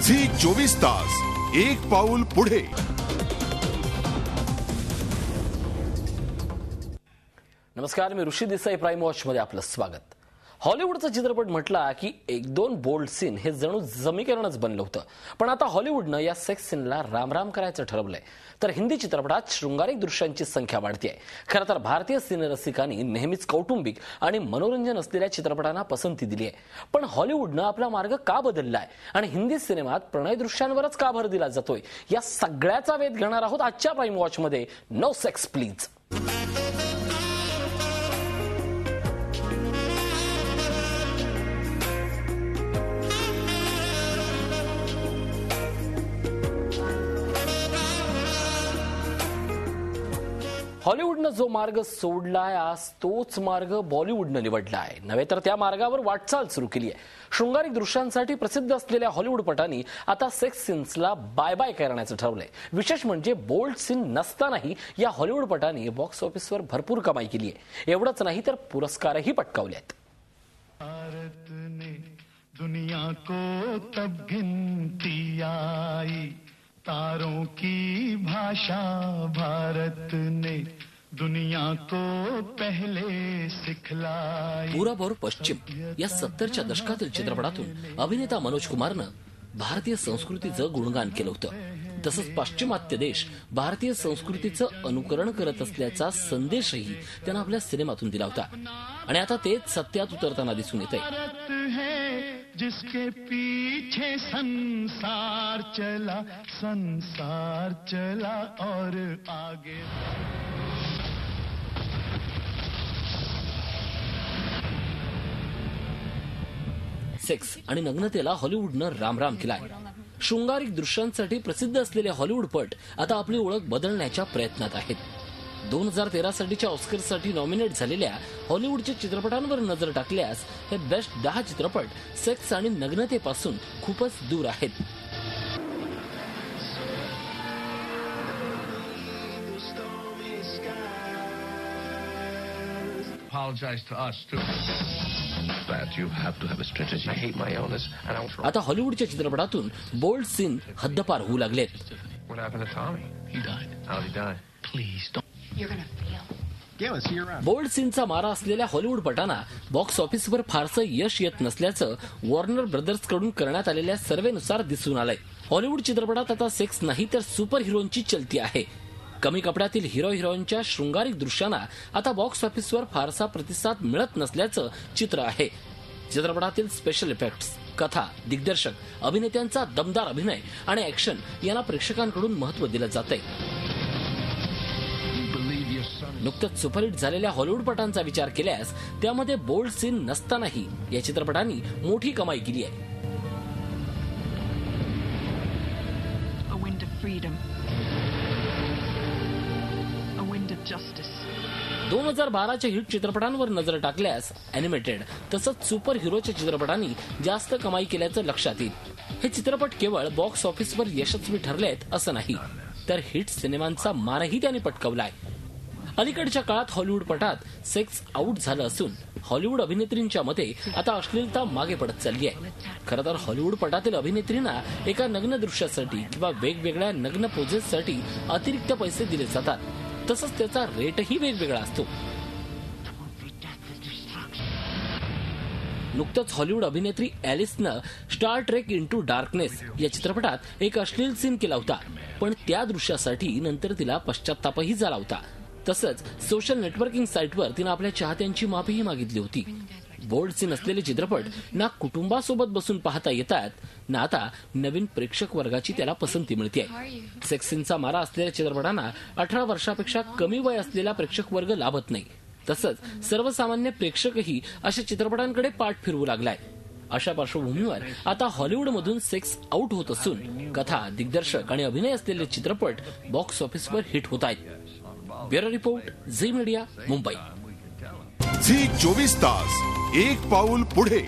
Zee 24 तास एक पाऊल पुढे। नमस्कार, मी ऋषी देसाई प्राइम वॉच मध्ये आपलं स्वागत। हॉलिवूडचा चित्रपट म्हटला की एक दोन बोल्ड सीन हे जणू समीकरणच बनलं होतं, पण आता हॉलिवूडनं या सेक्स सीनला रामराम करायचं ठरवलंय। तर हिंदी चित्रपटात शृंगारिक दृश्यांची संख्या वाढतेय। खरं तर भारतीय सिनेरसिकांनी नेहमीच कौटुंबिक आणि मनोरंजन असलेल्या चित्रपटांना पसंती दिली आहे, पण हॉलिवूडनं आपला मार्ग का बदललाय आणि हिंदी सिनेमात प्रणय दृश्यांवरच का भर दिला जातोय, या सगळ्याचा वेध घेणार आहोत आजच्या प्राइम वॉच मध्ये। No sex please. हॉलिवूडनं जो मार्ग सोडलाय आज तोच मार्ग बॉलिवूडनं निवडलाय, नव्हे तर त्या मार्गावर वाटचाल सुरू केली आहे। शृंगारिक दृश्यांसाठी प्रसिद्ध असलेल्या हॉलिवूडपटांनी आता सेक्स सीन्सला बाय बाय करण्याचं ठरवलंय। विशेष म्हणजे बोल्ड सीन नसतानाही या हॉलिवूडपटांनी बॉक्स ऑफिसवर भरपूर कमाई केली आहे। एवढंच नाही तर पुरस्कारही पटकावले आहेत। भारत ने दुनिया को तब गिनती आई, तारों की भाषा भारत ने दुनिया को पहले सिखलाई। पुराबोर पश्चिम या 70च्या दशकातील चित्रपटातून अभिनेता मनोज कुमारनं भारतीय संस्कृतीचं गुणगान केलं होतं। तसंच पाश्चिमात्य देश भारतीय संस्कृतीचं अनुकरण करत असल्याचा संदेशही त्यानं आपल्या सिनेमातून दिला होता, आणि आता तेच सत्यात उतरताना दिसून येतंय। जिसके पीछे संसार चला और आगे। सेक्स आणि नग्नतेला हॉलिवूडनं रामराम केलाय। शृंगारिक दृश्यांसाठी प्रसिद्ध असलेले हॉलिवूडपट आता आपली ओळख बदलण्याच्या प्रयत्नात आहेत। 2013 साठीच्या ऑस्करसाठी नॉमिनेट झालेल्या हॉलिवूडच्या चित्रपटांवर नजर टाकल्यास हे बेस्ट 10 चित्रपट सेक्स आणि नग्नतेपासून खूपच दूर आहेत। आता हॉलिवूडच्या चित्रपटातून बोल्ड सीन हद्दपार होऊ लागलेत। बोल्ड सीनचा मारा असलेल्या हॉलिवूड पटांना बॉक्स ऑफिसवर फारसं यश येत नसल्याचं वॉर्नर ब्रदर्स कडून करण्यात आलेल्या सर्व्हेनुसार दिसून आलंय। हॉलिवूड चित्रपटात आता सेक्स नाही तर सुपर हिरोंची चलती आहे। कमी कपड्यातील हिरो हिरोईनच्या शृंगारिक दृश्यांना आता बॉक्स ऑफिसवर फारसा प्रतिसाद मिळत नसल्याचं चित्र आहे। चित्रपटातील स्पेशल इफेक्ट्स, कथा, दिग्दर्शक, अभिनेत्यांचा दमदार अभिनय आणि ऍक्शन यांना प्रेक्षकांकडून महत्त्व दिलं जातंय। नुकतंच सुपरहिट झालेल्या हॉलिवूड पटांचा विचार केल्यास त्यामध्ये बोल्ड सीन नसतानाही या चित्रपटांनी मोठी कमाई केली आहे। 2012च्या हिट चित्रपटांवर नजर टाकल्यास अॅनिमेटेड तसंच सुपर हिरोच्या चित्रपटांनी जास्त कमाई केल्याचं लक्षात येईल। हे चित्रपट केवळ बॉक्स ऑफिसवर यशस्वी ठरलेत असं नाही, तर हिट सिनेमांचा मानही त्यांनी पटकावलाय। अलीकडच्या काळात हॉलिवूड पटात सेक्स आउट झालं असून हॉलिवूड अभिनेत्रींच्या मते आता अश्लीलता मागे पडत चालली आहे। खरं तर हॉलिवूड पटातील अभिनेत्रींना एका नग्न दृश्यासाठी किंवा वेगवेगळ्या नग्न पोजेससाठी अतिरिक्त पैसे दिले जातात, तसंच त्याचा रेटही वेगवेगळा असतो। नुकतंच हॉलिवूड अभिनेत्री ॲलिसनं स्टार ट्रेक इंटू डार्कनेस या चित्रपटात एक अश्लील सीन केला होता, पण त्या दृश्यासाठी नंतर तिला पश्चात्तापही झाला होता। तसंच सोशल नेटवर्किंग साईटवर तिनं आपल्या चाहत्यांची माफीही मागितली होती। बोल्ड सीन असलेले चित्रपट ना कुटुंबासोबत बसून पाहता येतात, ना आता नवीन प्रेक्षक वर्गाची त्याला पसंती मिळते। सेक्स सीनचा मारा असलेल्या चित्रपटांना 18 वर्षापेक्षा कमी वय असलेला प्रेक्षक वर्ग लाभत नाही, तसंच सर्वसामान्य प्रेक्षकही अशा चित्रपटांकडे पाठ फिरवू लागलाय। अशा पार्श्वभूमीवर आता हॉलिवूडमधून सेक्स आउट होत असून कथा, दिग्दर्शक आणि अभिनय असलेले चित्रपट बॉक्स ऑफिसवर हिट होत आहेत। Bureau report, Zee media, Mumbai. Zee 24 तास एक पाऊल पुढे।